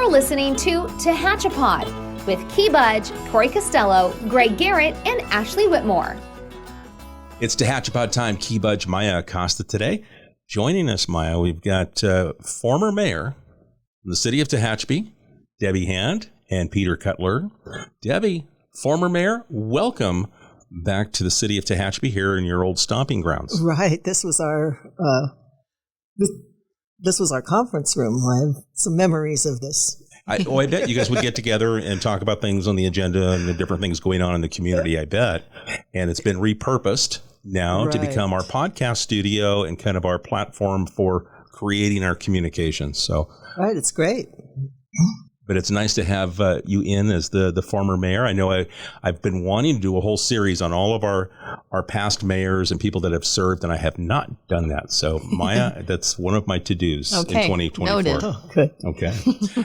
You're listening to Tehachapi with Key Budge, Corey Costello, Greg Garrett, and Ashley Whitmore. It's Tehachapi time. Key Budge, Maya Acosta today. Joining us, Maya, we've got former mayor from the city of Tehachapi, Debby Hand, and Peter Cutler. Debby, former mayor, welcome back to the city of Tehachapi here in your old stomping grounds. Right. This was our conference room. I have some memories of this. I bet you guys would get together and talk about things on the agenda and the different things going on in the community, I bet. And it's been repurposed now to become our podcast studio and kind of our platform for creating our communications. So, right. It's great. But it's nice to have you in as the former mayor. I know I've been wanting to do a whole series on all of our past mayors and people that have served, and I have not done that. So, Maya, that's one of my to-dos in 2024. Noted. Okay.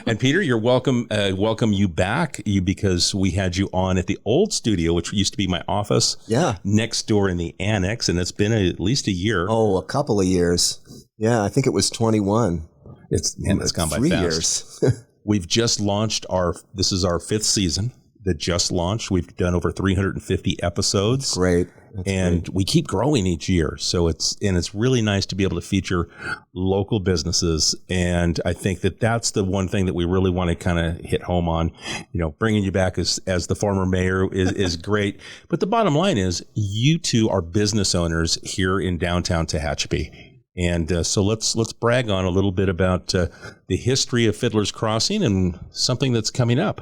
And Peter, you're welcome. Welcome you back, because we had you on at the old studio, which used to be my office. Yeah. Next door in the annex, and it's been at least a year. Oh, a couple of years. Yeah, I think it was 21. It's gone by 3 fast. years. We've just launched this is our 5th season that just launched. We've done over 350 episodes. That's great. We keep growing each year. So it's really nice to be able to feature local businesses. And I think that's the one thing that we really want to kind of hit home on. You know, bringing you back as the former mayor is great. But the bottom line is you two are business owners here in downtown Tehachapi. And so let's brag on a little bit about the history of Fiddler's Crossing and something that's coming up.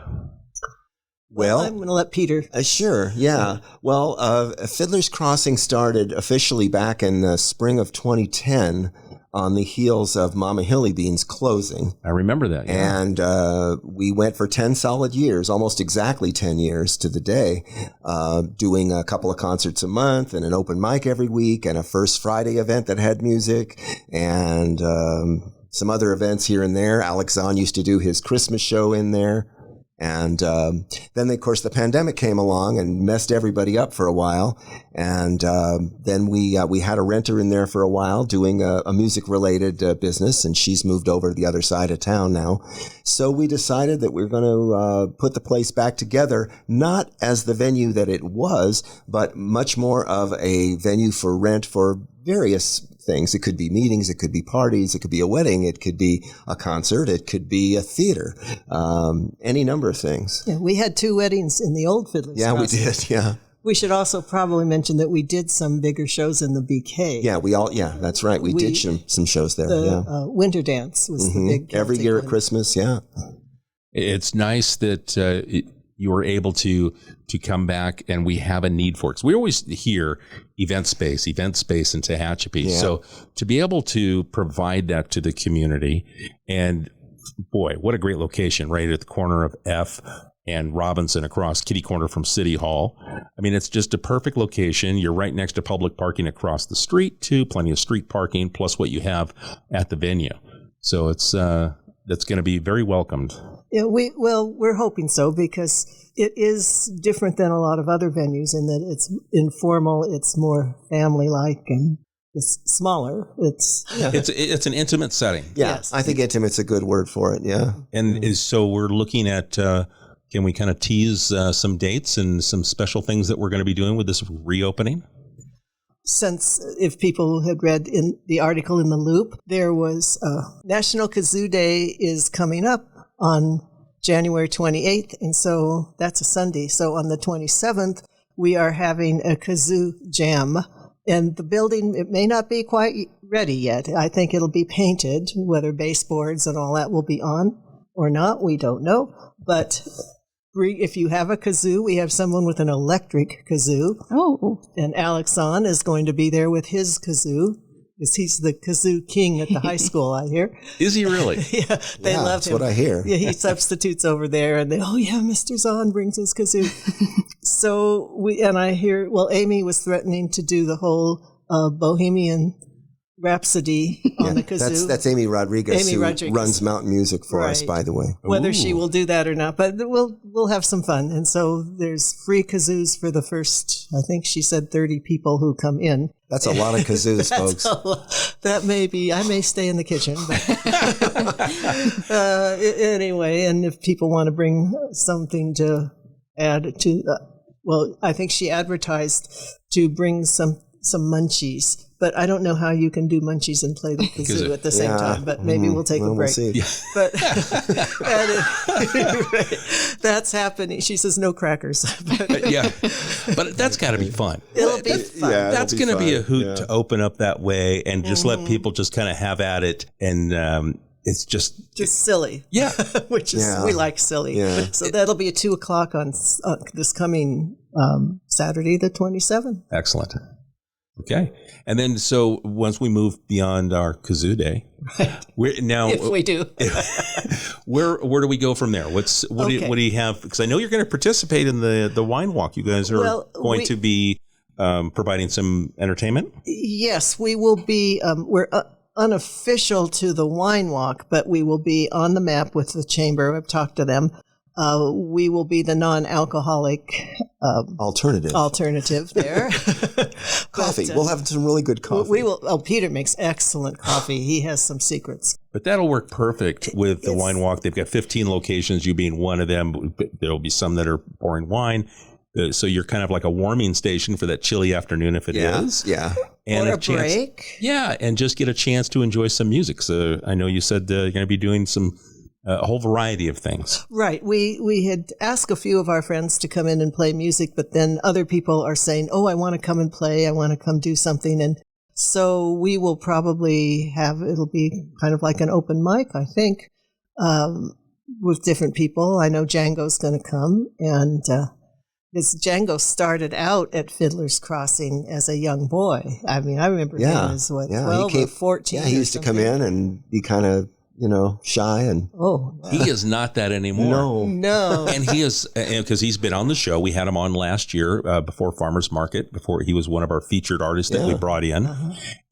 Well, I'm going to let Peter. Sure, yeah. Well, Fiddler's Crossing started officially back in the spring of 2010 on the heels of Mama Hilly Bean's closing. I remember that. Yeah. And we went for 10 solid years, almost exactly 10 years to the day, doing a couple of concerts a month and an open mic every week and a First Friday event that had music and some other events here and there. Alex Zahn used to do his Christmas show in there. And then, of course, the pandemic came along and messed everybody up for a while. And then we had a renter in there for a while doing a music-related business, and she's moved over to the other side of town now. So we decided that we're going to put the place back together, not as the venue that it was, but much more of a venue for rent for various things. It could be meetings, it could be parties, it could be a wedding, it could be a concert, it could be a theater, any number of things. Yeah, we had 2 weddings in the old Fiddler's Crossing. We did, yeah. We should also probably mention that we did some bigger shows in the BK. Yeah, that's right. We did some shows there. The Winter Dance was the big Celtic every year one. at Christmas, yeah. It's nice that you were able to come back, and we have a need for it. 'Cause we always hear event space in Tehachapi. Yeah. So to be able to provide that to the community, and boy, what a great location right at the corner of F and Robinson across kitty corner from City Hall. I mean, it's just a perfect location. You're right next to public parking across the street too, plenty of street parking, plus what you have at the venue. So it's that's going to be very welcomed. Yeah, we're hoping so, because it is different than a lot of other venues in that it's informal, it's more family-like, and it's smaller. It's an intimate setting. Yeah, yes. I think intimate's a good word for it, yeah. And so we're looking at, can we kind of tease some dates and some special things that we're going to be doing with this reopening? Since if people had read in the article in the Loop, there was National Kazoo Day is coming up on January 28th, and so that's a Sunday. So on the 27th, we are having a kazoo jam, and the building, it may not be quite ready yet. I think it'll be painted, whether baseboards and all that will be on or not, we don't know. But if you have a kazoo, we have someone with an electric kazoo. Oh. And Alex Zahn is going to be there with his kazoo, because he's the kazoo king at the high school, I hear. Is he really? Yeah, they love that's him. what I hear. Yeah, he substitutes over there, and Mr. Zahn brings his kazoo. So I hear, Amy was threatening to do the whole Bohemian Rhapsody on the kazoo. That's Amy Rodriguez, Amy who Rodriguez. runs Mountain Music for us, Right. by the way. Whether she will do that or not, but we'll have some fun. And so there's free kazoos for the first, I think she said 30 people who come in. That's a lot of kazoos, folks. That may be, I may stay in the kitchen. But anyway, and if people want to bring something to add to, well, I think she advertised to bring some munchies. But I don't know how you can do munchies and play the kazoo at the same time. But maybe we'll take a break. We'll see. Yeah. But that's happening. She says no crackers. Yeah, but that's got to be fun. It'll be fun. Yeah, That's going to be a hoot to open up that way and just let people just kind of have at it. And it's just silly. Yeah. Which is, we like silly. Yeah. So that'll be at 2:00 on this coming Saturday, the 27th. Excellent. Okay. And then, so once we move beyond our kazoo day, we're now, If we do. where do we go from there? What do you have? Because I know you're going to participate in the wine walk. You guys are going to be providing some entertainment. Yes, we will be. We're unofficial to the wine walk, but we will be on the map with the chamber. I've talked to them. We will be the non-alcoholic alternative there. Coffee. We'll have some really good coffee. We will. Oh, Peter makes excellent coffee. He has some secrets. But that'll work perfect with the wine walk. They've got 15 locations, you being one of them. There'll be some that are pouring wine. So you're kind of like a warming station for that chilly afternoon if it is. Yeah. And or a break. Yeah, and just get a chance to enjoy some music. So I know you said you're going to be doing a whole variety of things. Right. We had asked a few of our friends to come in and play music, but then other people are saying, oh, I want to come and play. I want to come do something. And so we will probably it'll be kind of like an open mic, I think, with different people. I know Django's going to come. And this Django started out at Fiddler's Crossing as a young boy. I mean, I remember him as 12 or 14. Yeah, he used to come in and be kind of, shy and he is not that anymore. No. And he is, because he's been on the show. We had him on last year before Farmers Market, before he was one of our featured artists that we brought in.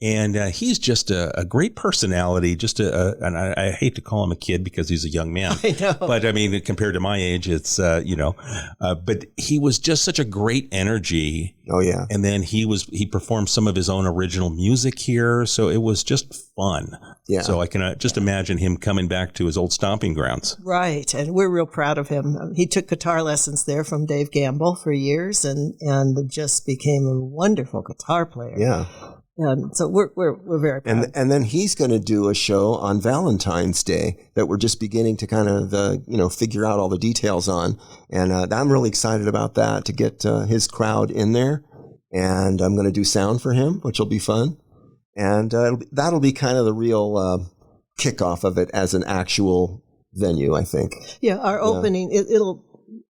And he's just a great personality, and I hate to call him a kid because he's a young man. I know. But I mean, compared to my age, it's, but he was just such a great energy. Oh, yeah. And then he performed some of his own original music here. So it was just fun. Yeah. So I can just imagine him coming back to his old stomping grounds. Right. And we're real proud of him. He took guitar lessons there from Dave Gamble for years and just became a wonderful guitar player. Yeah. And so we're very proud. And then he's going to do a show on Valentine's Day that we're just beginning to kind of, figure out all the details on. And I'm really excited about that, to get his crowd in there. And I'm going to do sound for him, which will be fun. And that'll be kind of the real kickoff of it as an actual venue, I think. Yeah, our opening,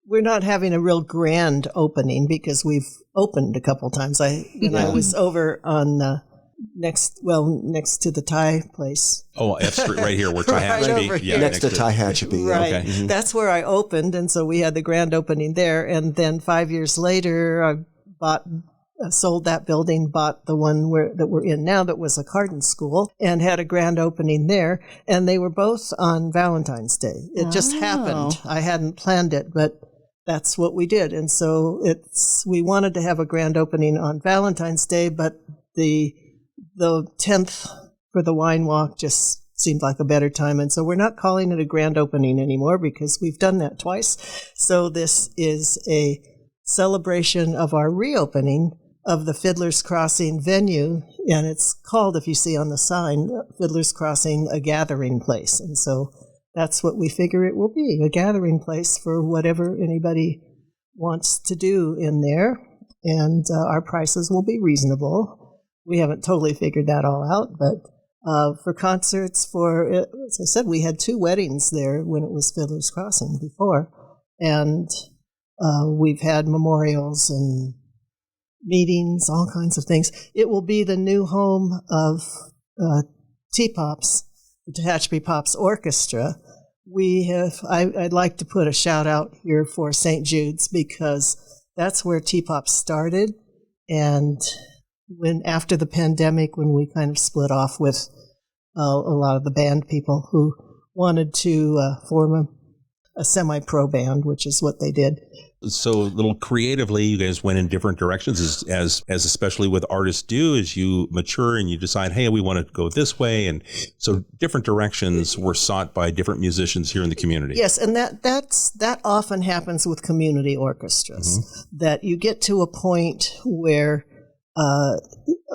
we're not having a real grand opening because we've opened a couple times. I was over on next to the Thai place. Oh, F Street right here, where Tehachapi. Right yeah, next to Tehachapi. Right. Okay. Mm-hmm. That's where I opened, and so we had the grand opening there. And then 5 years later, I sold that building, bought the one that we're in now that was a Cardin school, and had a grand opening there. And they were both on Valentine's Day. It just happened. I hadn't planned it, but that's what we did. And so we wanted to have a grand opening on Valentine's Day, but the 10th for the wine walk just seemed like a better time. And so we're not calling it a grand opening anymore because we've done that twice. So this is a celebration of our reopening of the Fiddler's Crossing venue. And it's called, if you see on the sign, Fiddler's Crossing, a gathering place. And so that's what we figure it will be, a gathering place for whatever anybody wants to do in there. And our prices will be reasonable. We haven't totally figured that all out, but for concerts, as I said, we had 2 weddings there when it was Fiddler's Crossing before. And we've had memorials and meetings, all kinds of things. It will be the new home of TPOPS, the Tehachapi POPS Orchestra. I'd like to put a shout out here for St. Jude's because that's where TPOPS started, and when after the pandemic, when we kind of split off with a lot of the band people who wanted to form a semi-pro band, which is what they did. So a little creatively, you guys went in different directions, as especially with artists do, as you mature and you decide, hey, we want to go this way. And so different directions were sought by different musicians here in the community. Yes, and that often happens with community orchestras, that you get to a point where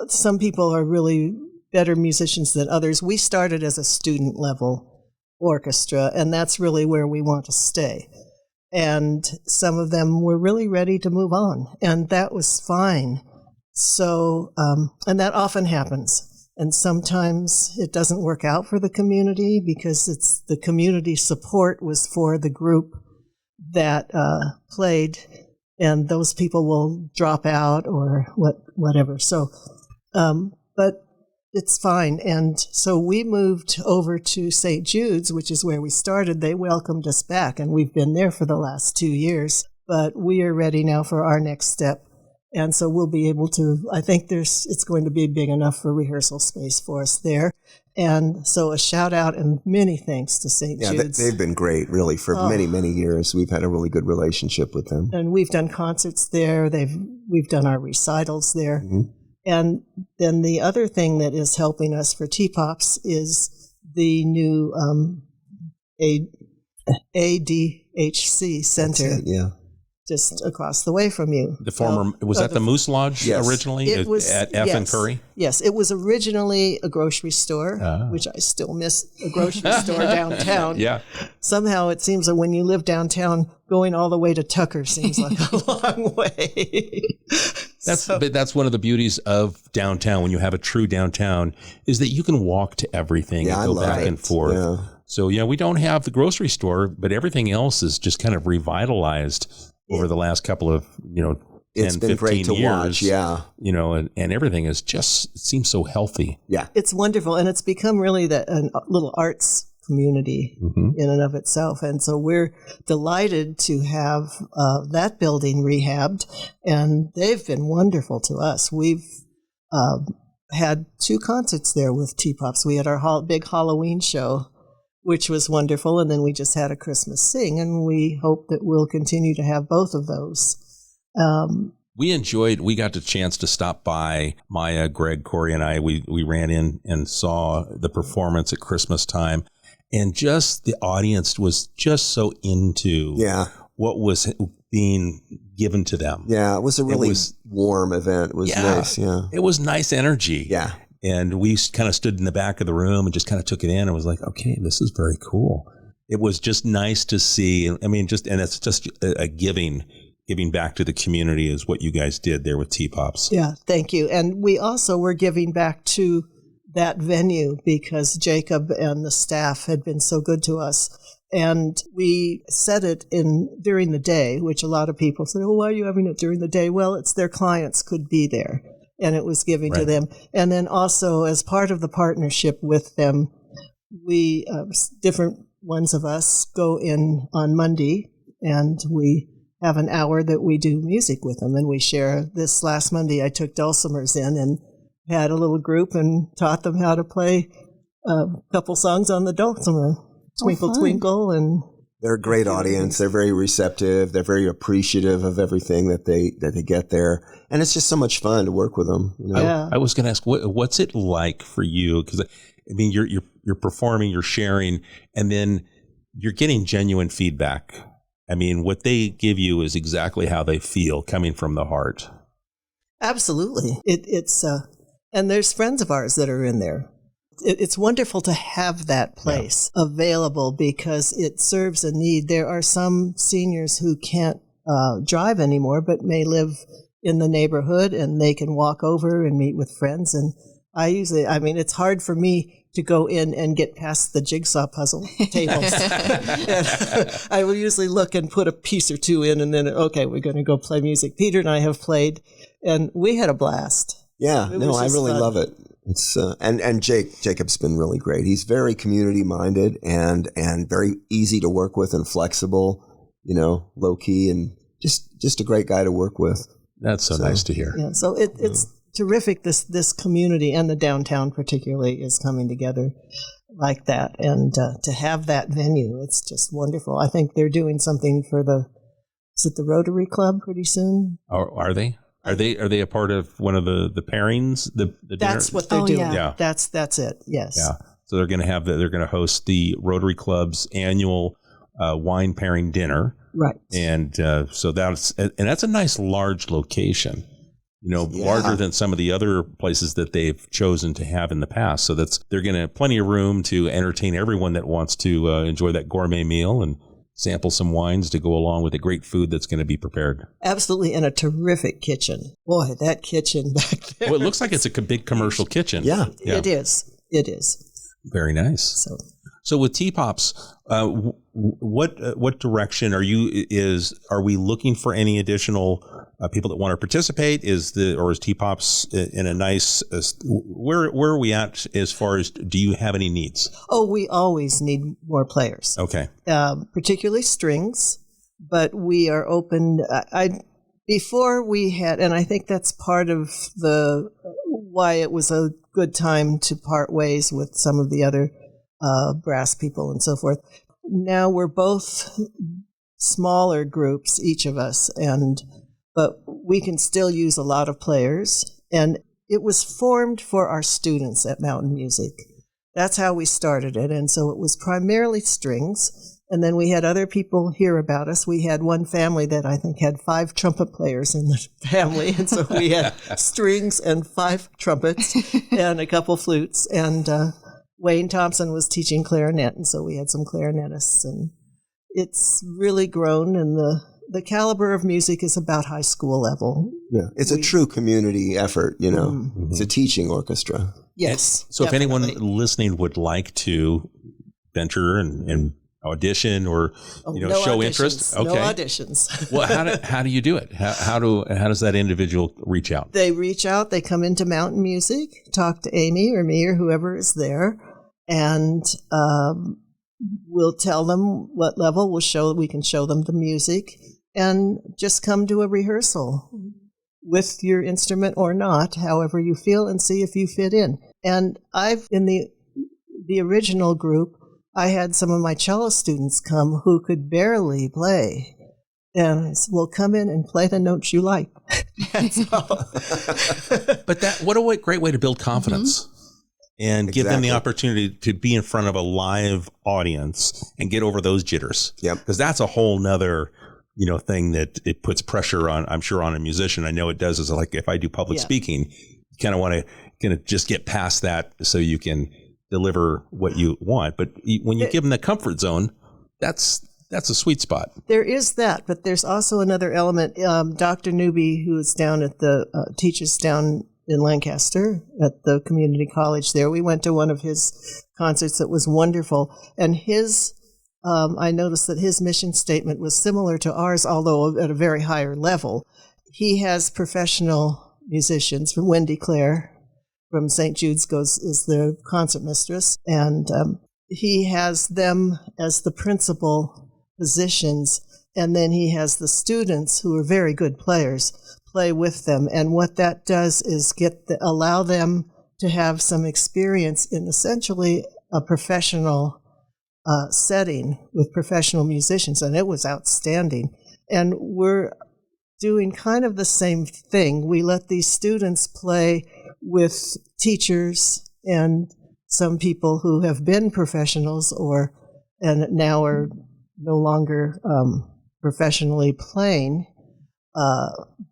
some people are really better musicians than others. We started as a student level orchestra, and that's really where we want to stay. And some of them were really ready to move on, and that was fine. So, and that often happens. And sometimes it doesn't work out for the community because it's the community support was for the group that played, and those people will drop out or whatever. So, but it's fine. And so we moved over to St. Jude's, which is where we started. They welcomed us back, and we've been there for the last 2 years. But we are ready now for our next step. And so we'll be able to, I think it's going to be big enough for rehearsal space for us there. And so a shout out and many thanks to St. Jude's. They've been great, really, for many, many years. We've had a really good relationship with them. And we've done concerts there. We've done our recitals there. Mm-hmm. And then the other thing that is helping us for TPOPS is the new ADHC Center. Just across the way from you. The former, was that the Moose Lodge originally? It was, at F and Curry? Yes, it was originally a grocery store, which I still miss a grocery store downtown. Yeah. Somehow it seems that when you live downtown, going all the way to Tucker seems like a long way. But that's one of the beauties of downtown, when you have a true downtown, is that you can walk to everything and go back and forth. Yeah. So, we don't have the grocery store, but everything else is just kind of revitalized over the last couple of, 10, it's been 15 great to years, watch, and everything is just, it seems so healthy. Yeah. It's wonderful, and it's become really a little arts community in and of itself. And so we're delighted to have that building rehabbed, and they've been wonderful to us. We've had 2 concerts there with TPOPS. We had our big Halloween show, which was wonderful, and then we just had a Christmas sing, and we hope that we'll continue to have both of those. We got the chance to stop by. Maya, Greg, Corey, and I, we ran in and saw the performance at Christmas time, and just the audience was just so into what was being given to them. Yeah, it was a really warm event. It was nice, It was nice energy. Yeah. And we kind of stood in the back of the room and just kind of took it in and was like, okay, this is very cool. It was just nice to see. I mean, and it's just a giving back to the community is what you guys did there with TPOPS. Yeah, thank you. And we also were giving back to that venue because Jacob and the staff had been so good to us. And we set it during the day, which a lot of people say, why are you having it during the day? Well, it's their clients could be there. And it was giving to them. And then also, as part of the partnership with them, we, different ones of us, go in on Monday, and we have an hour that we do music with them. And we share. This last Monday, I took dulcimers in and had a little group and taught them how to play a couple songs on the dulcimer, Twinkle, Twinkle, and... They're a great audience. They're very receptive. They're very appreciative of everything that they get there, and it's just so much fun to work with them. I was going to ask, what's it like for you? Because I mean, you're performing, you're sharing, and then you're getting genuine feedback. I mean, what they give you is exactly how they feel, coming from the heart. Absolutely, it's and there's friends of ours that are in there. It's wonderful to have that place available because it serves a need. There are some seniors who can't drive anymore, but may live in the neighborhood, and they can walk over and meet with friends. And it's hard for me to go in and get past the jigsaw puzzle tables. I will usually look and put a piece or 2 in, and then, okay, we're going to go play music. Peter and I have played, and we had a blast. Yeah, I really love it. It's and Jacob's been really great. He's very community minded and very easy to work with and flexible, low key, and just a great guy to work with. That's so nice to hear. Yeah, so it's terrific this community and the downtown particularly is coming together like that. And to have that venue, it's just wonderful. I think they're doing something for is it the Rotary Club pretty soon? Are they? Are they a part of one of the pairings? The That's dinner? what they're doing. Yeah. That's it. Yes. Yeah. So they're going to host the Rotary Club's annual wine pairing dinner. Right. And so that's a nice large location, larger than some of the other places that they've chosen to have in the past. So they're going to have plenty of room to entertain everyone that wants to enjoy that gourmet meal and sample some wines to go along with the great food that's going to be prepared. Absolutely, and a terrific kitchen. Boy, that kitchen back there. Well, it looks like it's a big commercial kitchen. Yeah. It is. It is. Very nice. So with TPOPS, what direction are we looking for any additional people that want to participate? Is TPOPS in a nice, where are we at as far as, do you have any needs? Oh, we always need more players. Okay. Particularly strings, but we are open. Before we had, and I think that's part of why it was a good time to part ways with some of the other brass people and so forth. Now we're both smaller groups, each of us, but we can still use a lot of players. And it was formed for our students at Mountain Music. That's how we started it. And so it was primarily strings. And then we had other people hear about us. We had one family that I think had 5 trumpet players in the family. And so we had strings and 5 trumpets and a couple flutes. And Wayne Thompson was teaching clarinet. And so we had some clarinetists. And it's really grown. And the caliber of music is about high school level. Yeah, it's a true community effort, Mm-hmm. It's a teaching orchestra. Yes. So definitely. if anyone listening would like to venture and audition or no show auditions. interest, okay, no auditions. Well, how do you do it? How does that individual reach out? They reach out. They come into Mountain Music, talk to Amy or me or whoever is there, and we'll tell them what level. We can show them the music, and just come to a rehearsal with your instrument or not, however you feel, and see if you fit in. And in the original group, I had some of my cello students come who could barely play. And I said, well, come in and play the notes you like. That's all. But what a great way to build confidence and give them the opportunity to be in front of a live audience and get over those jitters. Yep. Because that's a whole nother thing that it puts pressure on, I'm sure, on a musician. I know it does, is like if I do public speaking, you kind of want to just get past that so you can deliver what you want. But when you give them the comfort zone, that's a sweet spot. There is that, but there's also another element. Dr. Newby, who is down at teaches down in Lancaster at the community college there. We went to one of his concerts that was wonderful. And I noticed that his mission statement was similar to ours, although at a very higher level. He has professional musicians, from Wendy Clare from St. Jude's is the concert mistress, and he has them as the principal positions, and then he has the students, who are very good players, play with them. And what that does is allow them to have some experience in essentially a professional setting with professional musicians, and it was outstanding. And we're doing kind of the same thing. We let these students play with teachers and some people who have been professionals and now are no longer professionally playing,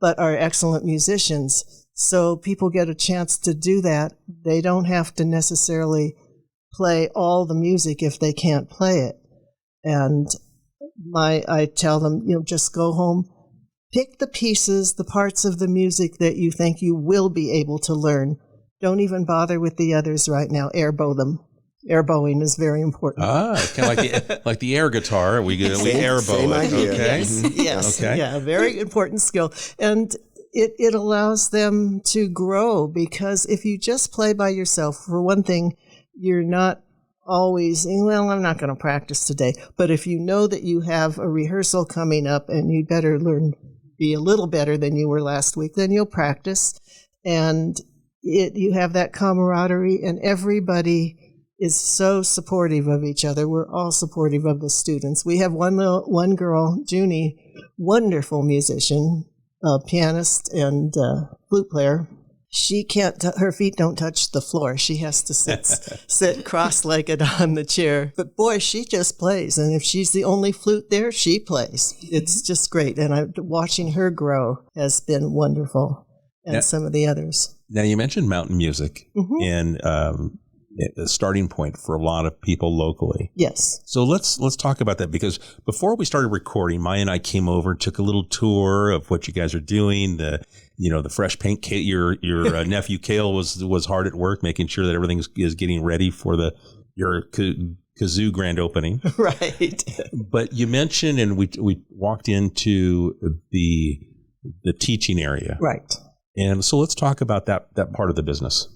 but are excellent musicians. So people get a chance to do that. They don't have to necessarily play all the music if they can't play it. And I tell them, just go home, pick the pieces, the parts of the music that you think you will be able to learn. Don't even bother with the others right now. Airbow them. Airbowing is very important. Kind of like the air guitar. We airbow it. Idea. Okay. Yes. Okay. Yeah, a very important skill. And it allows them to grow, because if you just play by yourself, for one thing, you're not always, I'm not going to practice today. But if you know that you have a rehearsal coming up and you better be a little better than you were last week, then you'll practice. And you have that camaraderie, and everybody is so supportive of each other. We're all supportive of the students. We have one girl, Junie, wonderful musician, pianist and flute player. She can't, her feet don't touch the floor. She has to sit cross-legged on the chair. But boy, she just plays. And if she's the only flute there, she plays. It's just great. And watching her grow has been wonderful. And some of the others. Now, you mentioned mountain music and the starting point for a lot of people locally. Yes. So let's talk about that, because before we started recording, Maya and I came over and took a little tour of what you guys are doing. The fresh paint. Your nephew Cale was hard at work making sure that everything is getting ready for your kazoo grand opening. Right. But you mentioned, and we walked into the teaching area. Right. And so let's talk about that part of the business.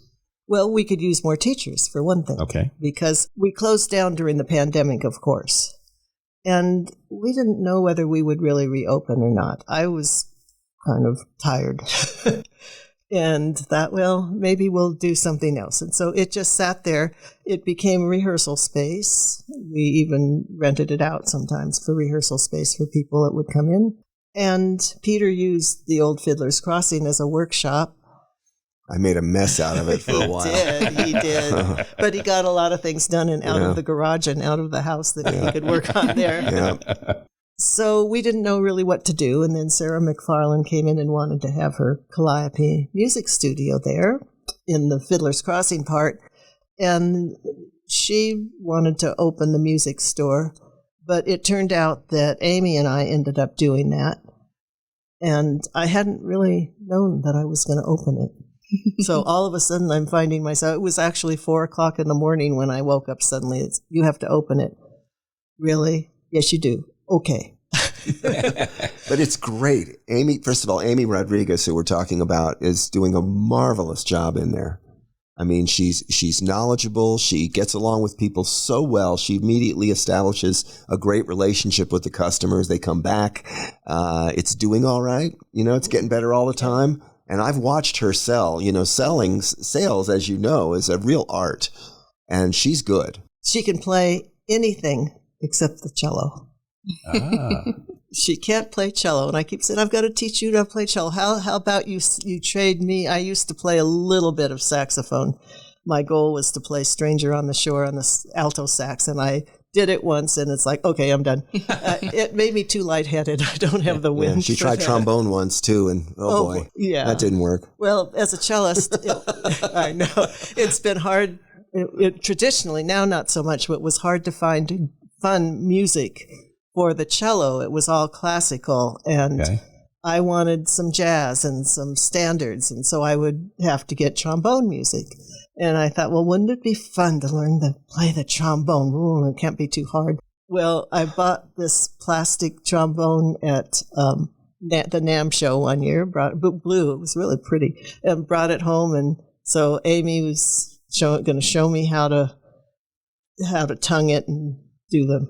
Well, we could use more teachers, for one thing. Okay. Because we closed down during the pandemic, of course. And we didn't know whether we would really reopen or not. I was kind of tired. And thought, well, maybe we'll do something else. And so it just sat there. It became a rehearsal space. We even rented it out sometimes for rehearsal space for people that would come in. And Peter used the old Fiddler's Crossing as a workshop. I made a mess out of it for a while. He did. But he got a lot of things done and out of the garage and out of the house that he could work on there. Yeah. So we didn't know really what to do. And then Sarah McFarland came in and wanted to have her Calliope music studio there in the Fiddler's Crossing part. And she wanted to open the music store. But it turned out that Amy and I ended up doing that. And I hadn't really known that I was going to open it. So all of a sudden I'm finding myself, it was actually 4:00 in the morning when I woke up suddenly. You have to open it. Really? Yes, you do. Okay. But it's great. First of all, Amy Rodriguez, who we're talking about, is doing a marvelous job in there. I mean, she's knowledgeable. She gets along with people so well. She immediately establishes a great relationship with the customers. They come back. It's doing all right. It's getting better all the time. And I've watched her sell. Sales, as you know, is a real art. And she's good. She can play anything except the cello. Ah. She can't play cello, and I keep saying, I've got to teach you to play cello. How about you trade me? I used to play a little bit of saxophone. My goal was to play Stranger on the Shore on the alto sax, and I did it once, and it's like, okay, I'm done. It made me too lightheaded. I don't have the wind. Yeah, she tried trombone once, too, and oh boy, that didn't work. Well, as a cellist, I know, it's been hard. Traditionally, now not so much, but it was hard to find fun music. For the cello, it was all classical, and I wanted some jazz and some standards, and so I would have to get trombone music. And I thought, well, wouldn't it be fun to learn to play the trombone? Ooh, it can't be too hard. Well, I bought this plastic trombone at the NAMM show one year, blue, it was really pretty, and brought it home, and so Amy was going to show me how to tongue it and do the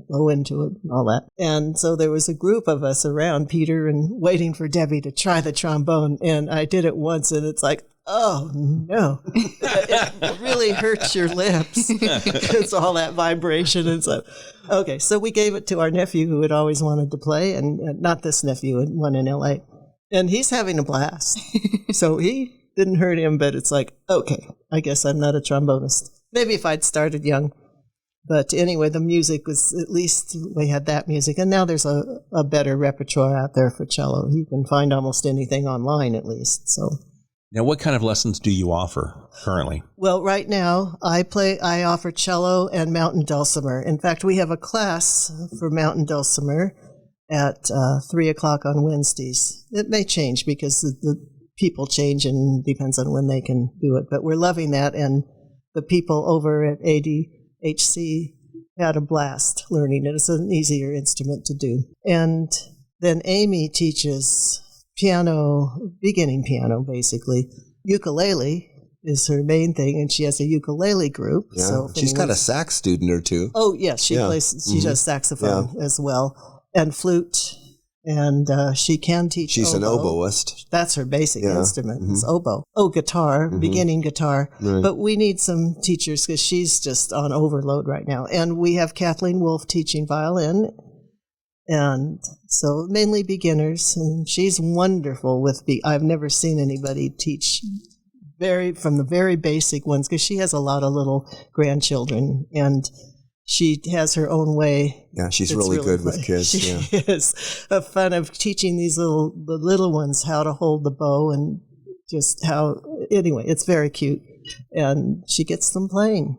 blow into it and all that. And so there was a group of us around Peter and waiting for Debby to try the trombone. And I did it once, and it's like, oh, no. It really hurts your lips. It's all that vibration. And so, okay, so we gave it to our nephew who had always wanted to play, and not this nephew, one in L.A. And he's having a blast. So he didn't hurt him, but it's like, okay, I guess I'm not a trombonist. Maybe if I'd started young. But anyway, the music was, at least we had that music. And now there's a better repertoire out there for cello. You can find almost anything online, at least. So, now, what kind of lessons do you offer currently? Well, right now I offer cello and mountain dulcimer. In fact, we have a class for mountain dulcimer at 3:00 on Wednesdays. It may change because the people change and depends on when they can do it. But we're loving that. And the people over at ADHC had a blast learning it. It's an easier instrument to do. And then Amy teaches piano, beginning piano, basically. Ukulele is her main thing, and she has a ukulele group. Yeah. So she's got a sax student or two. Oh, yes, she plays. She does saxophone as well, and flute And she can teach She's oboe. an oboist. That's her basic instrument, is Mm-hmm. oboe. Oh, guitar, beginning guitar. Right. But we need some teachers because she's just on overload right now. And we have Kathleen Wolf teaching violin. And so mainly beginners. And she's wonderful with I've never seen anybody teach from the very basic ones because she has a lot of little grandchildren. And she has her own way. Yeah, she's It's really good fun. with kids. She Yeah. is a fun of teaching the little ones how to hold the bow and just how. Anyway, it's very cute, and she gets them playing.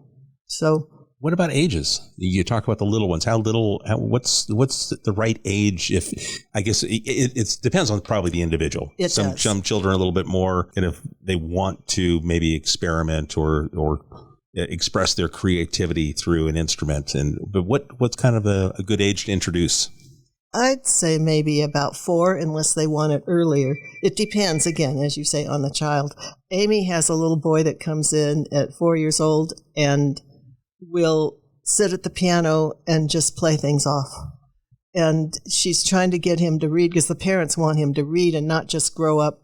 So, What about ages? You talk about the little ones. What's the right age? If I guess it depends on probably the individual. It some does. some children are a little bit more, and if they want to maybe experiment or express their creativity through an instrument. But what's kind of a good age to introduce? I'd say maybe about 4, unless they want it earlier. It depends, again, as you say, on the child. Amy has a little boy that comes in at 4 years old and will sit at the piano and just play things off. And she's trying to get him to read because the parents want him to read and not just grow up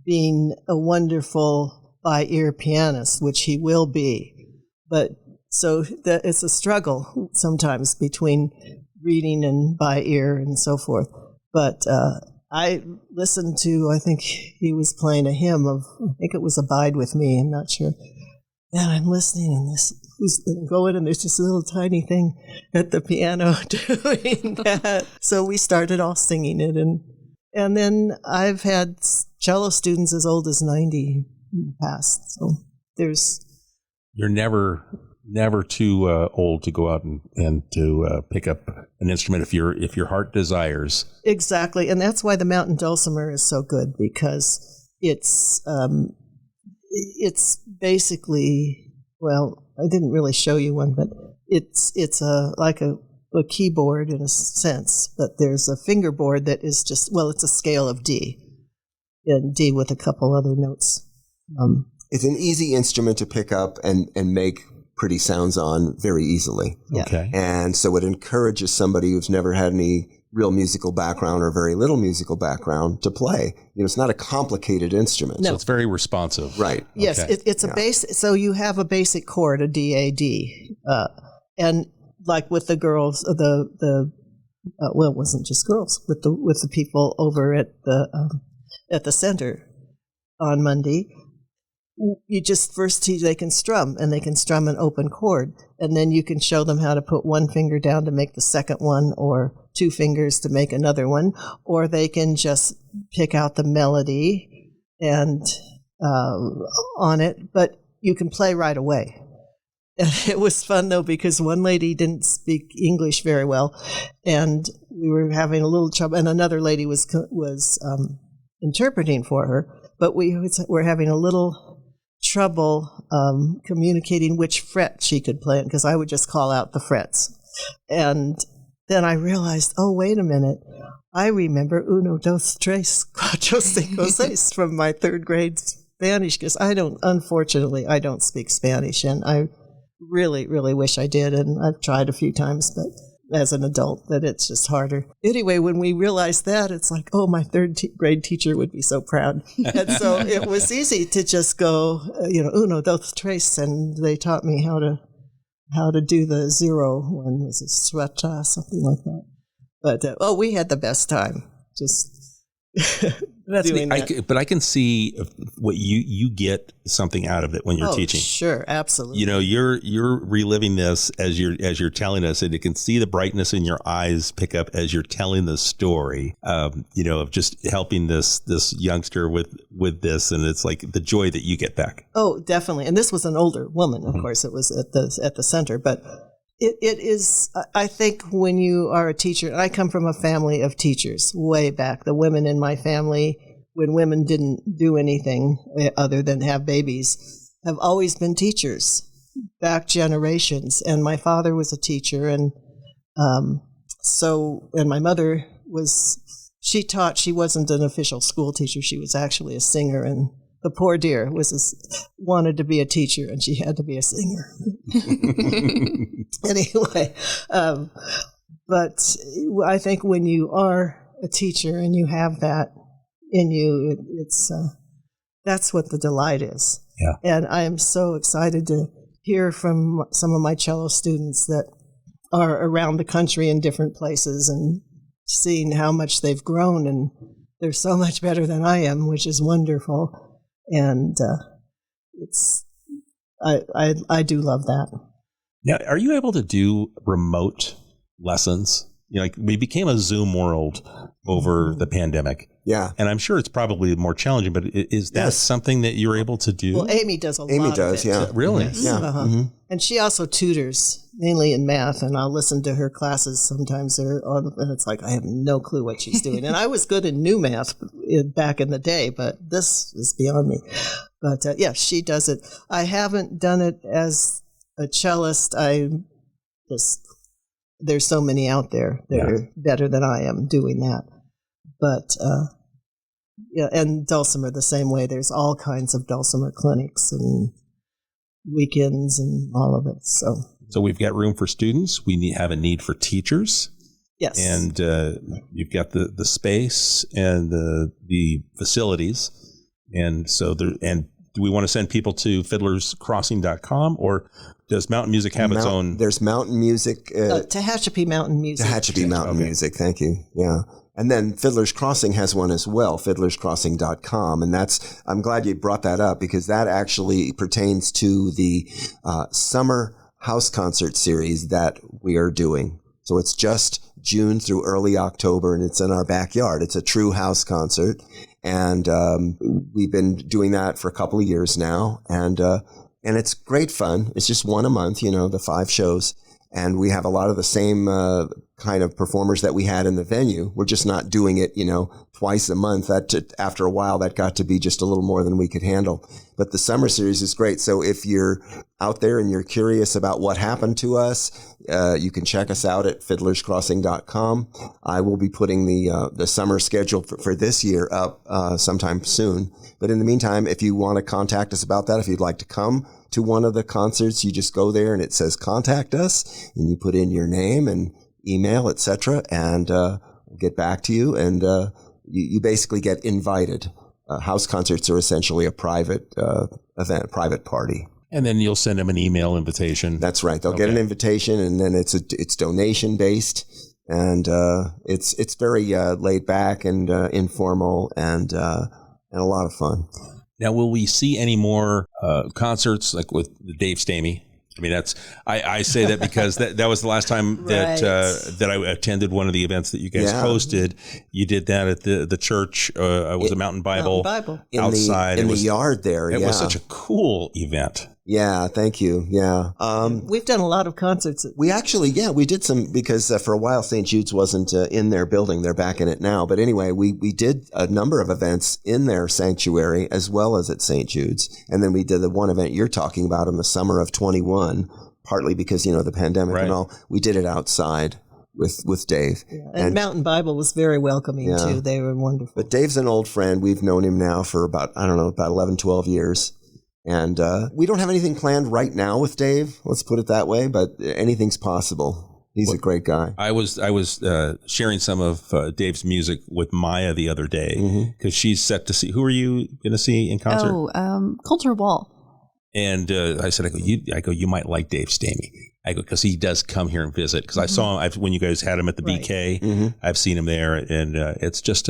being a wonderful by-ear pianist, which he will be. But so it's a struggle sometimes between reading and by ear and so forth. But I listened to, I think he was playing a hymn of, I think it was Abide With Me, I'm not sure. And I'm listening, and this who's going, and there's this little tiny thing at the piano doing that. So we started all singing it, and then I've had cello students as old as 90 in the past. So there's. You're never too old to go out and to pick up an instrument if your heart desires. Exactly, and that's why the mountain dulcimer is so good, because it's basically, well, I didn't really show you one, but it's like a keyboard in a sense, but there's a fingerboard that is just, well, it's a scale of D, and D with a couple other notes. It's an easy instrument to pick up and make pretty sounds on very easily. Yeah. Okay. And so it encourages somebody who's never had any real musical background or very little musical background to play. It's not a complicated instrument. So it's very responsive. Right. Yes, Okay. it's a base. So you have a basic chord, a D, A, D, and like with the girls, well, it wasn't just girls, with the people over at the center on Monday. You just first teach, they can strum, and they can strum an open chord, and then you can show them how to put one finger down to make the second one, or 2 fingers to make another one, or they can just pick out the melody and on it, but you can play right away. And it was fun, though, because one lady didn't speak English very well, and we were having a little trouble, and another lady was interpreting for her, but we were having a little trouble communicating which fret she could play, because I would just call out the frets. And then I realized, oh, wait a minute, I remember uno, dos, tres, cuatro, cinco, seis from my 3rd grade Spanish, because unfortunately, I don't speak Spanish, and I really, really wish I did, and I've tried a few times, but as an adult, that it's just harder. Anyway, when we realized that, it's like, oh, my 3rd grade teacher would be so proud. And so it was easy to just go, uno, dos, tres, and they taught me how to do the 0 one, was it sueta, something like that. But we had the best time just doing that. But I can see what you get something out of it when you're teaching. Sure, absolutely. You're reliving this as you're telling us, and you can see the brightness in your eyes pick up as you're telling the story. Of just helping this youngster with this, and it's like the joy that you get back. Oh, definitely. And this was an older woman, of course. It was at the center, but it is. I think when you are a teacher, and I come from a family of teachers way back. The women in my family, when women didn't do anything other than have babies, have always been teachers, back generations. And my father was a teacher, and and my mother she taught. She wasn't an official school teacher. She was actually a singer, and the poor dear wanted to be a teacher, and she had to be a singer. Anyway, but I think when you are a teacher and you have that in you, it's that's what the delight is. Yeah. And I am so excited to hear from some of my cello students that are around the country in different places and seeing how much they've grown, and they're so much better than I am, which is wonderful. And I do love that. Now, are you able to do remote lessons? Like we became a Zoom world over the pandemic. Yeah. And I'm sure it's probably more challenging, but is that something that you're able to do? Well, Amy does a lot Amy of does, it. yeah. Really? Yes. Yeah. Uh-huh. Mm-hmm. And she also tutors, mainly in math, and I'll listen to her classes sometimes. And it's like, I have no clue what she's doing. And I was good in new math back in the day, but this is beyond me. But yeah, she does it. I haven't done it as a cellist. There's so many out there that are better than I am doing that. But yeah, and dulcimer the same way. There's all kinds of dulcimer clinics and weekends and all of it. So we've got room for students. We have a need for teachers. yes, And you've got the space and the facilities. And so do we want to send people to fiddlerscrossing.com, or does Mountain Music have its own? There's Mountain Music. Tehachapi Mountain Music. Tehachapi Mountain Music, thank you. Yeah. And then Fiddler's Crossing has one as well, fiddlerscrossing.com. And I'm glad you brought that up, because that actually pertains to the summer house concert series that we are doing. So it's just June through early October, and it's in our backyard. It's a true house concert. And we've been doing that for a couple of years now. And it's great fun. It's just one a month, the 5 shows. And we have a lot of the same kind of performers that we had in the venue. We're just not doing it, twice a month. After a while, that got to be just a little more than we could handle. But the summer series is great. So if you're out there and you're curious about what happened to us, you can check us out at fiddlerscrossing.com. I will be putting the summer schedule for this year up sometime soon. But in the meantime, if you want to contact us about that, if you'd like to come to one of the concerts, you just go there and it says contact us, and you put in your name and email, etc., and we'll get back to you. And you basically get invited. House concerts are essentially a private event, a private party. And then you'll send them an email invitation. That's right. They'll get an invitation, and then it's donation based, and it's very laid back and informal and a lot of fun. Now, will we see any more concerts like with Dave Stamey? I mean, I say that because that was the last time that that I attended one of the events that you guys hosted. You did that at the church. It was a Mountain Bible outside in the yard there. It was such a cool event. Yeah, thank you. Yeah. We've done a lot of concerts. We actually, we did some, because for a while St. Jude's wasn't in their building. They're back in it now. But anyway, we did a number of events in their sanctuary as well as at St. Jude's. And then we did the one event you're talking about in the summer of 21, partly because, the pandemic and all. We did it outside with Dave. Yeah. And Mountain Bible was very welcoming too. They were wonderful. But Dave's an old friend. We've known him now for about 11, 12 years. And we don't have anything planned right now with Dave. Let's put it that way. But anything's possible. He's a great guy. I was sharing some of Dave's music with Maya the other day, because she's set to see. Who are you going to see in concert? Culture Wall. And I said, you might like Dave Stamey. I go, because he does come here and visit. Because I saw him when you guys had him at the BK. I've seen him there, and it's just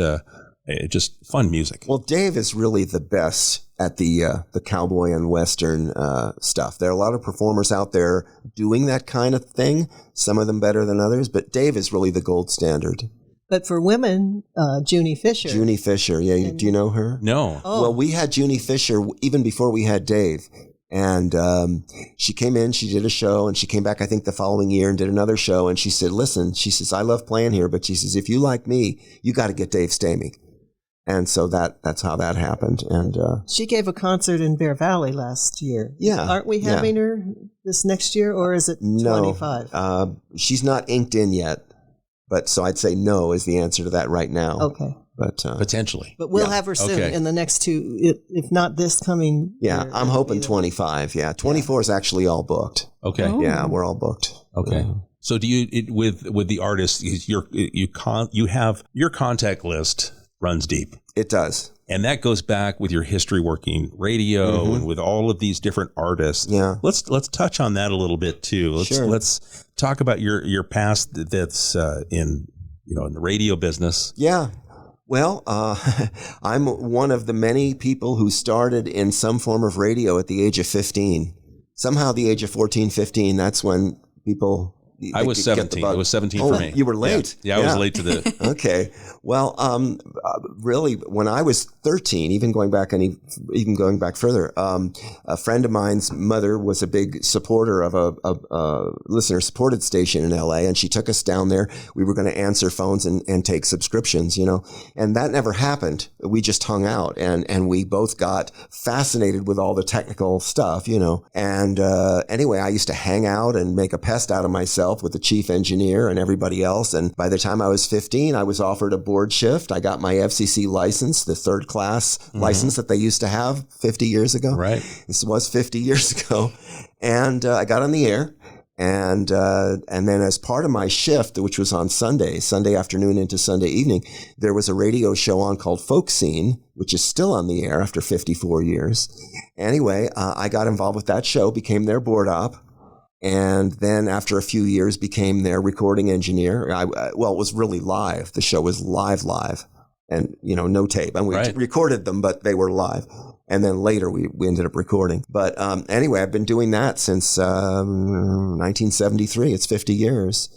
fun music. Well, Dave is really the best at the cowboy and western stuff. There are a lot of performers out there doing that kind of thing, some of them better than others, but Dave is really the gold standard. But for women, Junie Fisher. Junie Fisher, yeah. Do you know her? No. Oh. Well, we had Junie Fisher even before we had Dave. And she came in, she did a show, and she came back, I think, the following year and did another show. And she said, listen, she says, I love playing here, but she says, if you like me, you got to get Dave Stamey. And so that's how that happened. And she gave a concert in Bear Valley last year. Yeah. Aren't we having her this next year, or is it 25? No, she's not inked in yet. But so I'd say no is the answer to that right now. Okay. But potentially. But we'll have her soon in the next 2, if not this coming year. I'm hoping 25. Yeah. 24 is actually all booked. Okay. Oh. Yeah, we're all booked. Okay. So do you with the artists? You have your contact list runs deep. It does. And that goes back with your history working radio and with all of these different artists. Yeah. Let's touch on that a little bit too. Let's talk about your past that's in the radio business. Yeah. Well, I'm one of the many people who started in some form of radio at the age of 15. Somehow the age of 14, 15, that's when people... I was 17. It was 17 for me. You were late. Yeah, I was late to the... Okay. Well, really, when I was 13, even going back further, a friend of mine's mother was a big supporter of a listener-supported station in L.A., and she took us down there. We were going to answer phones and take subscriptions, and that never happened. We just hung out, and we both got fascinated with all the technical stuff, and anyway, I used to hang out and make a pest out of myself with the chief engineer and everybody else. And by the time I was 15, I was offered a board shift. I got my FCC license, the third class license that they used to have 50 years ago. Right. This was 50 years ago. And I got on the air. And then as part of my shift, which was on Sunday afternoon into Sunday evening, there was a radio show on called Folk Scene, which is still on the air after 54 years. Anyway, I got involved with that show, became their board op. And then after a few years became their recording engineer. It was really live. The show was live and, no tape. And we recorded them, but they were live. And then later we ended up recording. But anyway, I've been doing that since 1973. It's 50 years.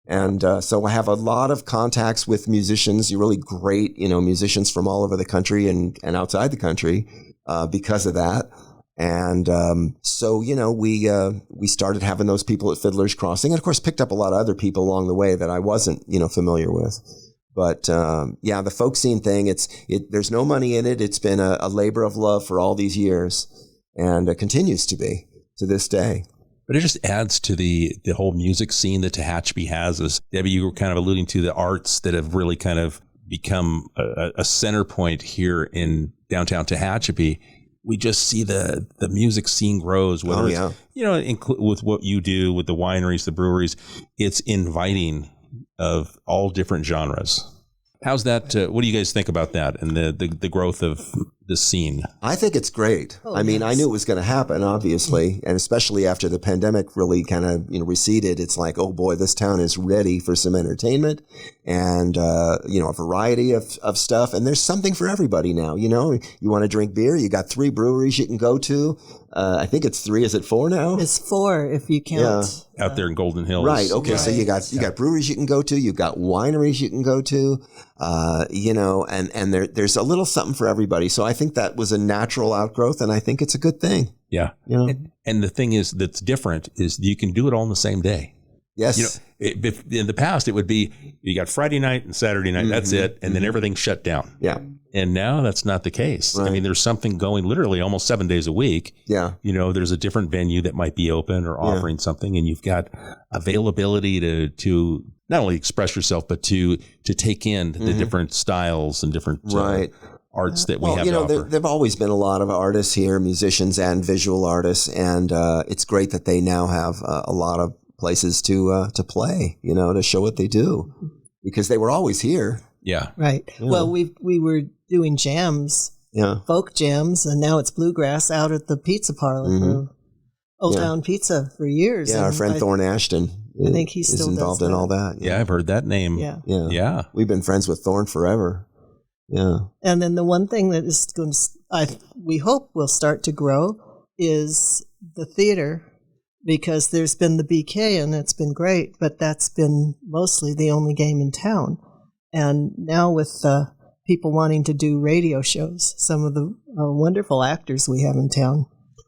And so I have a lot of contacts with musicians, really great, musicians from all over the country and outside the country because of that. And so, we started having those people at Fiddler's Crossing, and of course picked up a lot of other people along the way that I wasn't, familiar with. But the folk scene thing, there's no money in it. It's been a labor of love for all these years, and it continues to be to this day. But it just adds to the whole music scene that Tehachapi has. As Debbie, you were kind of alluding to the arts that have really kind of become a center point here in downtown Tehachapi. We just see the music scene grows. Whether it's, with what you do with the wineries, the breweries, it's inviting of all different genres. How's that? What do you guys think about that and the growth of the scene? I think it's great. I mean, I knew it was going to happen, obviously, and especially after the pandemic really kind of receded. It's like, oh boy, this town is ready for some entertainment and a variety of stuff. And there's something for everybody now. You want to drink beer? You got 3 breweries you can go to. I think it's 3. Is it 4 now? It's 4 if you count. Out there in Golden Hills. Right. Okay. Right. So you got breweries you can go to. You've got wineries you can go to. And there's a little something for everybody. So I think that was a natural outgrowth, and I think it's a good thing. Yeah. And the thing is that's different is you can do it all in the same day. Yes. If in the past it would be you got Friday night and Saturday night, that's it, and then everything shut down. Yeah. And now that's not the case. Right. I mean, there's something going literally almost 7 days a week. Yeah. There's a different venue that might be open or offering something, and you've got availability to not only express yourself, but to take in the different styles and different arts that we have to offer. There've always been a lot of artists here, musicians and visual artists, and it's great that they now have a lot of places to play, to show what they do, because they were always here. Yeah. Right. Yeah. Well, we were doing jams, folk jams, and now it's bluegrass out at the pizza parlor for Old Town Pizza for years. Yeah, our friend Thorne Ashton. I think he's still involved in all that. Yeah, I've heard that name. Yeah. We've been friends with Thorne forever. Yeah. And then the one thing that is going to, we hope will start to grow is the theater, because there's been the BK and it's been great, but that's been mostly the only game in town. And now with people wanting to do radio shows, some of the wonderful actors we have in town.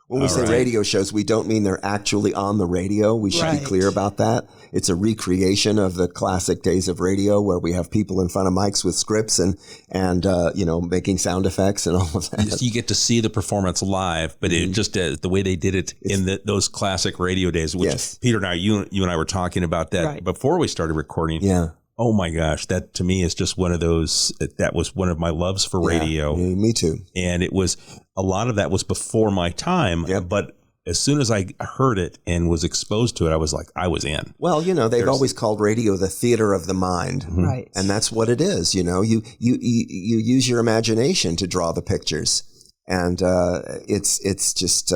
When we say radio shows, we don't mean they're actually on the radio. We should be clear about that. It's a recreation of the classic days of radio where we have people in front of mics with scripts and making sound effects and all of that. You get to see the performance live, but it just the way they did it in those classic radio days, which Peter and I, you and I were talking about that before we started recording. Yeah. Oh my gosh, that to me is just one of those, that was one of my loves for radio. Yeah, me too. And it was, a lot of that was before my time, but as soon as I heard it and was exposed to it, I was in. Well, they've always called radio the theater of the mind. Right. And that's what it is. You use your imagination to draw the pictures. And it's just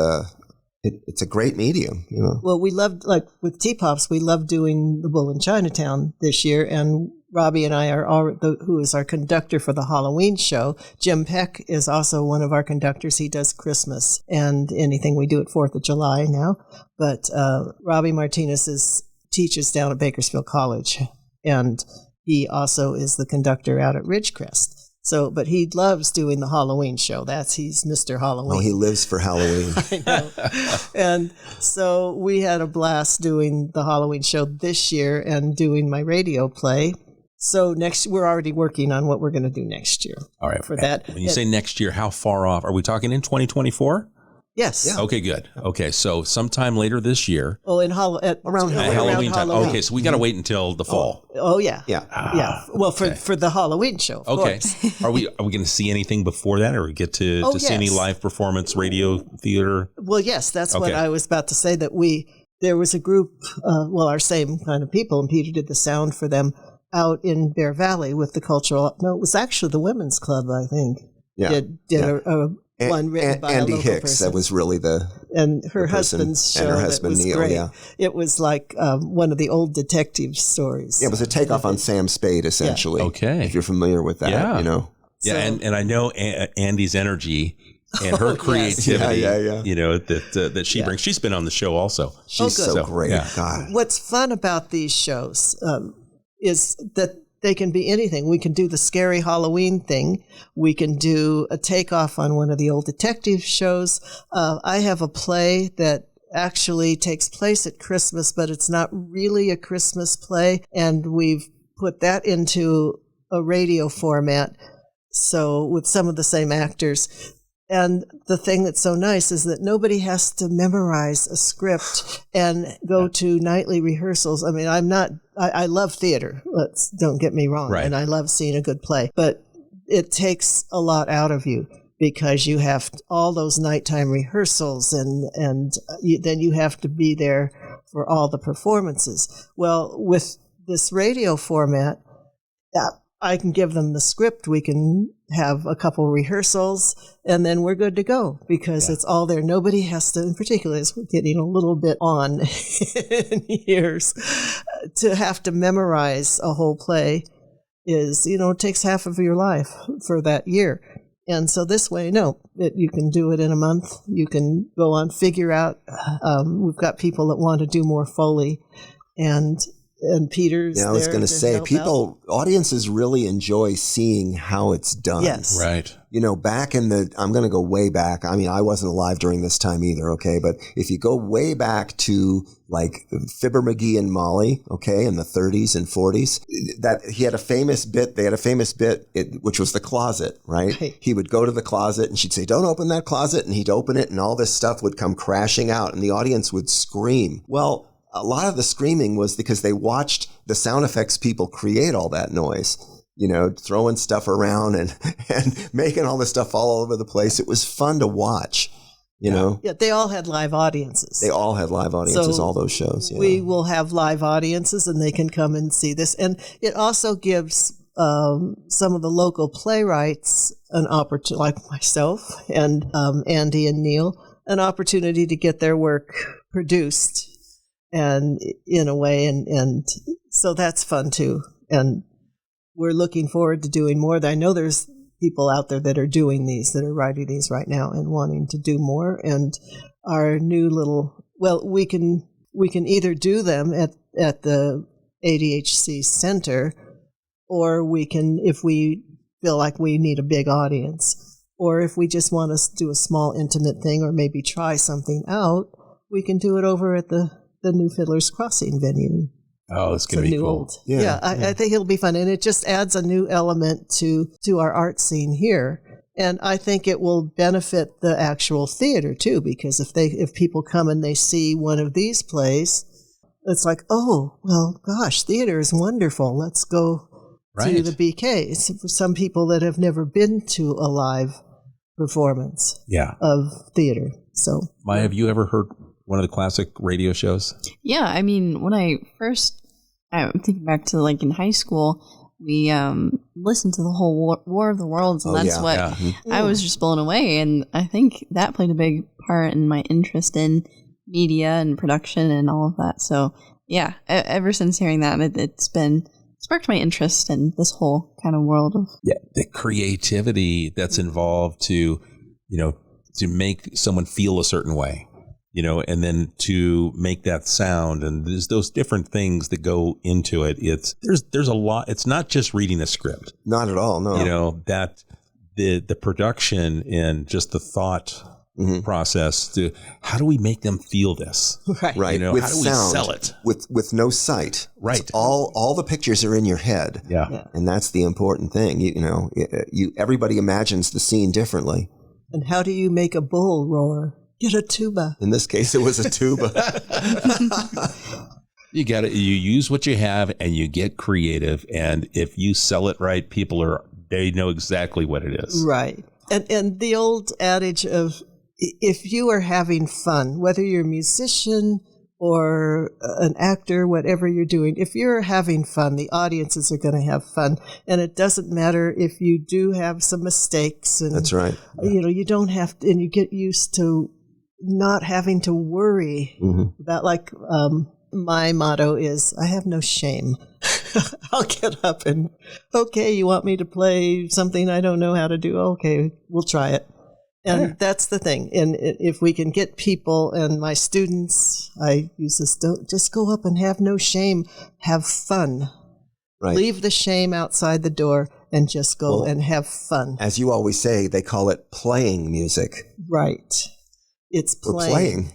it's a great medium. Well, we loved, like with TPOPS, we loved doing the Bull in Chinatown this year, and Robbie and I who is our conductor for the Halloween show. Jim Peck is also one of our conductors. He does Christmas and anything we do at 4th of July now. But Robbie Martinez teaches down at Bakersfield College, and he also is the conductor out at Ridgecrest. So, but he loves doing the Halloween show. He's Mr. Halloween. Oh, he lives for Halloween. I know. And so we had a blast doing the Halloween show this year and doing my radio play. So we're already working on what we're going to do next year. All right. For that. When you say next year, how far off? Are we talking in 2024? Yes. Yeah. Okay, good. Okay, so sometime later this year. Oh, around Halloween time. Halloween. Okay, so we got to wait until the fall. Oh yeah. Yeah. Yeah. Well, for the Halloween show, of Okay. course. Are we going to see anything before that, or get to see any yes. live performance, radio, theater? Well, yes, that's what Okay. I was about to say, that there was a group, our same kind of people, and Peter did the sound for them out in Bear Valley with the it was actually the Women's Club, I think. Yeah. Did one written by Andy a local Hicks. person. That was really and her the person, husband's show. and her husband that was Neil. great. Yeah. It was like one of the old detective stories. Yeah, it was a takeoff on Sam Spade, essentially. Okay. If you're familiar with that, Yeah. So- and I know Andy's energy and her creativity, Yeah. that she brings. She's been on the show also. She's good. so great. Yeah. God. What's fun about these shows is that they can be anything. We can do the scary Halloween thing. We can do a takeoff on one of the old detective shows. I have a play that actually takes place at Christmas, but it's not really a Christmas play. And we've put that into a radio format. So with some of the same actors. And the thing that's so nice is that nobody has to memorize a script and go to nightly rehearsals. I mean, I love theater. Don't get me wrong. Right. And I love seeing a good play, but it takes a lot out of you because you have all those nighttime rehearsals and then you have to be there for all the performances. Well, with this radio format, I can give them the script. We can have a couple rehearsals, and then we're good to go because it's all there. Nobody has to, in particular, as we're getting a little bit on in years, to have to memorize a whole play is, it takes half of your life for that year. And so this way, you can do it in a month. You can go on, figure out. We've got people that want to do more Foley, and Peter's I was there going to say, help out. audiences really enjoy seeing how it's done. Yes. Right. Back in I'm going to go way back. I mean, I wasn't alive during this time either, okay? But if you go way back to like Fibber McGee and Molly, okay, in the 30s and 40s, they had a famous bit, which was the closet, right? He would go to the closet and she'd say, "Don't open that closet," and he'd open it and all this stuff would come crashing out and the audience would scream. Well, a lot of the screaming was because they watched the sound effects people create all that noise, throwing stuff around and making all this stuff all over the place. It was fun to watch, Yeah, they all had live audiences. They all had live audiences, So all those shows. Yeah. We will have live audiences and they can come and see this. And it also gives some of the local playwrights an opportunity, like myself and Andy and Neil, an opportunity to get their work produced. And in a way, and so that's fun too. And we're looking forward to doing more. I know there's people out there that are doing these, that are writing these right now and wanting to do more. And our new we can either do them at the ADHC Center, or we can, if we feel like we need a big audience, or if we just want to do a small intimate thing, or maybe try something out, we can do it over at the new Fiddler's Crossing venue. Oh, it's going to be cool. I think it'll be fun. And it just adds a new element to our art scene here. And I think it will benefit the actual theater too, because if people come and they see one of these plays, it's like, oh, well, gosh, theater is wonderful. Let's go to the BK. It's for some people that have never been to a live performance of theater. So, Maya, have you ever heard one of the classic radio shows? Yeah, I mean, when I'm thinking back to like in high school, we listened to the whole War of the Worlds, and that's what I was just blown away. And I think that played a big part in my interest in media and production and all of that. So yeah, ever since hearing that, it's been sparked my interest in this whole kind of world of the creativity that's involved to make someone feel a certain way, and then to make that sound, and there's those different things that go into it. There's a lot. It's not just reading a script. Not at all. No. That the production and just the thought process to how do we make them feel this? Right. With how do we sound, sell it? With no sight. Right. It's all the pictures are in your head. Yeah. And that's the important thing. Everybody imagines the scene differently. And how do you make a bull roar? Get a tuba. In this case, it was a tuba. You got it. You use what you have and you get creative. And if you sell it right, they know exactly what it is. Right. And the old adage of, if you are having fun, whether you're a musician or an actor, whatever you're doing, if you're having fun, the audiences are going to have fun. And it doesn't matter if you do have some mistakes. And, that's right. You don't have to, and you get used to not having to worry about, like, my motto is, I have no shame. I'll get up and, okay, you want me to play something I don't know how to do? Okay, we'll try it. And that's the thing. And if we can get people, and my students, I use this, don't just go up and have no shame, have fun. Right. Leave the shame outside the door and just go and have fun. As you always say, they call it playing music. Right. It's playing. We're playing.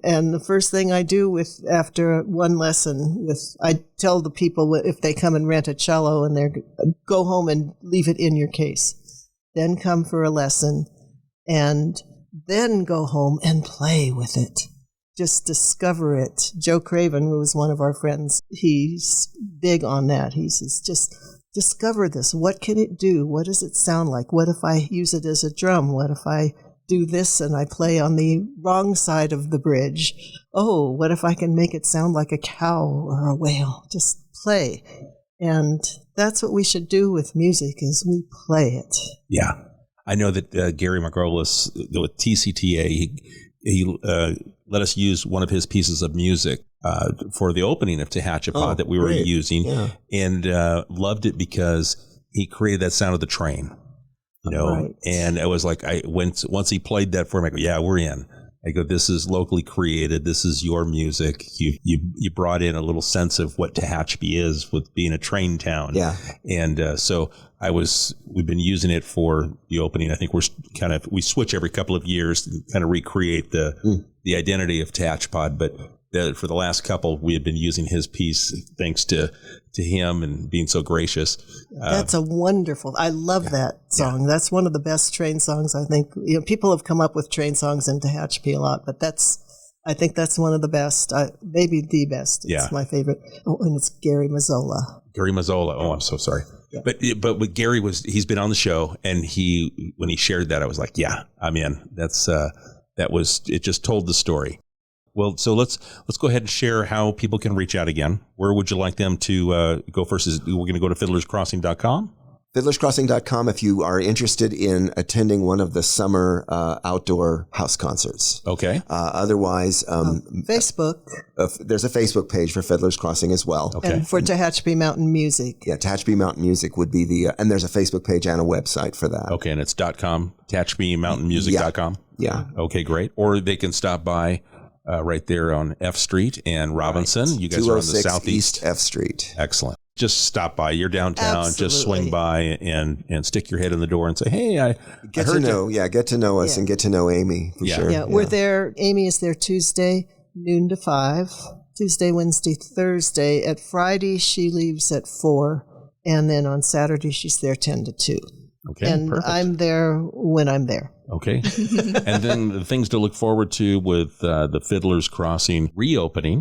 And the first thing I do after one lesson, I tell the people if they come and rent a cello and go home and leave it in your case. Then come for a lesson. And then go home and play with it. Just discover it. Joe Craven, who was one of our friends, he's big on that. He says, just discover this. What can it do? What does it sound like? What if I use it as a drum? What if I do this and I play on the wrong side of the bridge? Oh, what if I can make it sound like a cow or a whale? Just play. And that's what we should do with music, is we play it. Yeah. I know that Gary Margolis with TCTA, he let us use one of his pieces of music for the opening of Tehachapi that we were using, and loved it because he created that sound of the train, and it was like, once he played that for me, I go, yeah, we're in. I go, this is locally created. This is your music. You brought in a little sense of what Tehachapi is with being a train town. Yeah. And so we've been using it for the opening. I think we switch every couple of years to kind of recreate the identity of Tehachapi, but for the last couple, we had been using his piece, thanks to him and being so gracious. That's a wonderful. I love that song. Yeah. That's one of the best train songs. I think people have come up with train songs in Tehachapi a lot, but I think that's one of the best. Maybe the best. It's my favorite. Oh, and it's Gary Mazzola. Gary Mazzola. Oh, I'm so sorry. Yeah. But with Gary he's been on the show, and when he shared that, I was like, yeah, I'm in. It just told the story. Well, so let's go ahead and share how people can reach out again. Where would you like them to go first? We're going to go to fiddlerscrossing.com. Fiddlerscrossing.com if you are interested in attending one of the summer outdoor house concerts. Okay. Otherwise, Facebook. There's a Facebook page for Fiddlers Crossing as well. Okay. And for Tehachapi Mountain Music. Yeah, Tehachapi Mountain Music would be and there's a Facebook page and a website for that. Okay, and it's .com, TehachapiMountainMusic.com. Yeah. Okay, great. Or they can stop by right there on F Street and Robinson. Right. You guys are on the southeast. East F Street. Excellent. Just stop by. You're downtown. Absolutely. Just swing by and stick your head in the door and say, "Hey, I get to know us and get to know Amy for sure." Yeah, we're there. Amy is there Tuesday noon to 5. Tuesday, Wednesday, Thursday. At Friday, she leaves at 4, and then on Saturday, she's there 10 to 2. Okay, and perfect. I'm there when I'm there. Okay. And then the things to look forward to with the Fiddlers Crossing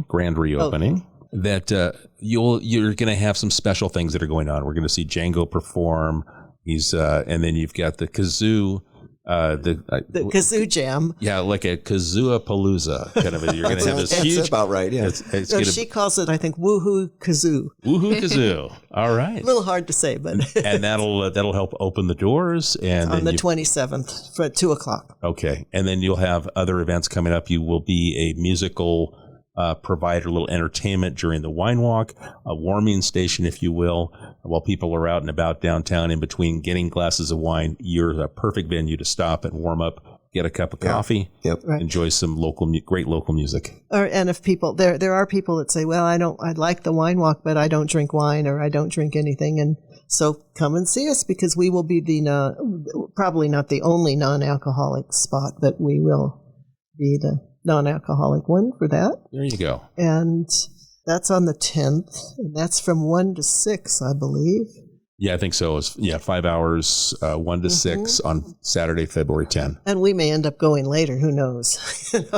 grand reopening. That you're going to have some special things that are going on. We're going to see Django perform. And then you've got the kazoo The kazoo jam. Yeah, like a kazoo palooza kind of. You're going to have this That's huge. about right. Yeah. No, she calls it, I think, woohoo kazoo. Woohoo kazoo. All right. A little hard to say, but And that'll help open the doors. And on the 27th for 2:00. Okay, and then you'll have other events coming up. You will be a musical provider, a little entertainment during the wine walk, a warming station, if you will, while people are out and about downtown in between getting glasses of wine. You're a perfect venue to stop and warm up, get a cup of coffee, Right. enjoy some great local music. And if people, there are people that say, well, I like the wine walk, but I don't drink wine or I don't drink anything. And so come and see us because we will be probably not the only non-alcoholic spot, but we will be the non-alcoholic one for that. There you go. And that's on the 10th. And that's from 1 to 6, I believe. Yeah, I think so. It's 5 hours, 1 to 6 on Saturday, February 10. And we may end up going later. Who knows? It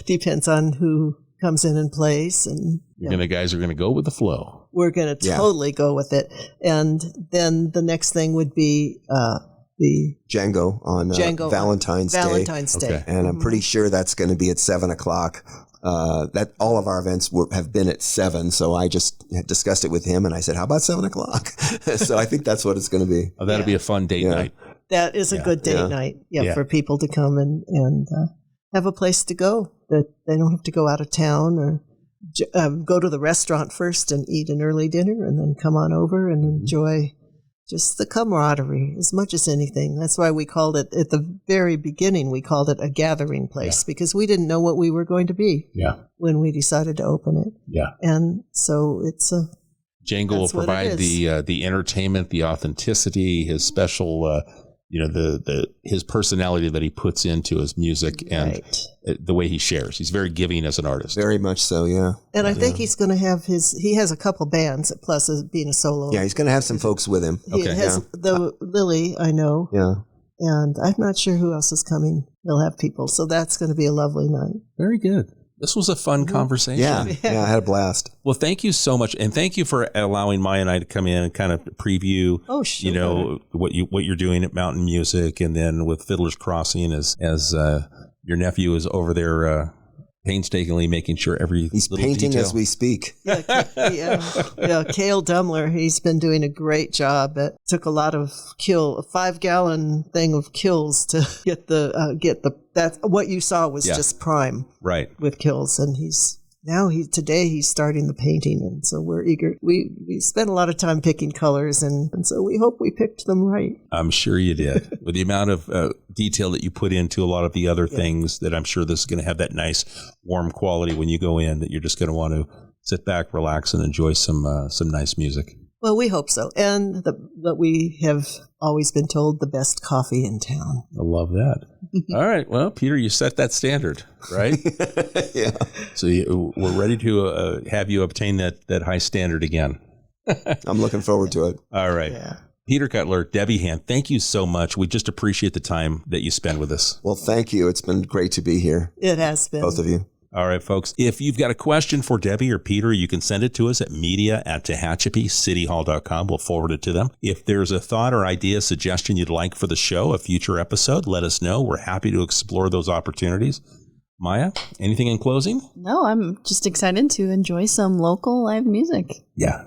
depends on who comes in and plays. And The guys are going to go with the flow. We're going to totally go with it. And then the next thing would be the Django on Valentine's Day. Valentine's Day. Okay. And I'm pretty sure that's going to be at 7:00. That all of our events have been at 7, so I just had discussed it with him, and I said, "How about 7:00?" So I think that's what it's going to be. Oh, that'll be a fun date night. That is a good date night, for people to come and have a place to go. That they don't have to go out of town or go to the restaurant first and eat an early dinner, and then come on over and enjoy just the camaraderie as much as anything. That's why we called it, at the very beginning, we called it a gathering place because we didn't know what we were going to be when we decided to open it. Yeah. And so it's a... Django will provide the entertainment, the authenticity, his special, his personality that he puts into his music and the way he shares. He's very giving as an artist. Very much so, yeah. And I think he's going to have he has a couple bands plus being a solo. Yeah, he's going to have some folks with him. He has the Lily, I know. Yeah. And I'm not sure who else is coming. He'll have people. So that's going to be a lovely night. Very good. This was a fun conversation. Yeah, I had a blast. Well, thank you so much, and thank you for allowing Maya and I to come in and kind of preview. Oh, sure. What you're doing at Mountain Music, and then with Fiddler's Crossing, as your nephew is over there painstakingly making sure he's painting detail. as we speak. Yeah, Cale Dumler, he's been doing a great job. It took a lot of a 5-gallon thing of kills to get the that's what you saw was just prime with kills, and today he's starting the painting, and so we're eager. We spent a lot of time picking colors, and so we hope we picked them right. I'm sure you did. With the amount of detail that you put into a lot of the other things, that I'm sure this is going to have that nice warm quality when you go in, that you're just going to want to sit back, relax, and enjoy some nice music. Well, we hope so, and that we have always been told the best coffee in town. I love that. All right. Well, Peter, you set that standard, right? Yeah. So we're ready to have you obtain that high standard again. I'm looking forward to it. All right. Yeah. Peter Cutler, Debby Hand, thank you so much. We just appreciate the time that you spend with us. Well, thank you. It's been great to be here. It has been. Both of you. All right, folks. If you've got a question for Debby or Peter, you can send it to us at media@TehachapiCityHall.com. We'll forward it to them. If there's a thought or idea, suggestion you'd like for the show, a future episode, let us know. We're happy to explore those opportunities. Maya, anything in closing? No, I'm just excited to enjoy some local live music. Yeah.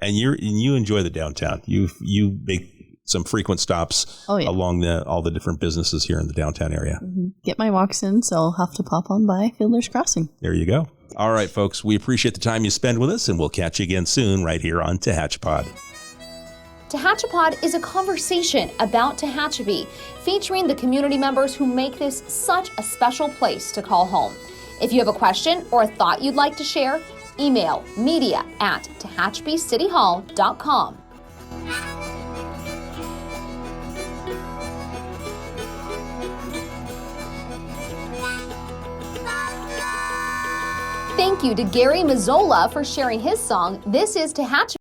And you enjoy the downtown. You make some frequent stops along all the different businesses here in the downtown area. Mm-hmm. Get my walks in, so I'll have to pop on by Fiddler's Crossing. There you go. All right, folks, we appreciate the time you spend with us, and we'll catch you again soon right here on Tehachapod. Tehachapod is a conversation about Tehachapi, featuring the community members who make this such a special place to call home. If you have a question or a thought you'd like to share, email media@TehachapiCityHall.com. Thank you to Gary Mazzola for sharing his song, This is Tehachapi.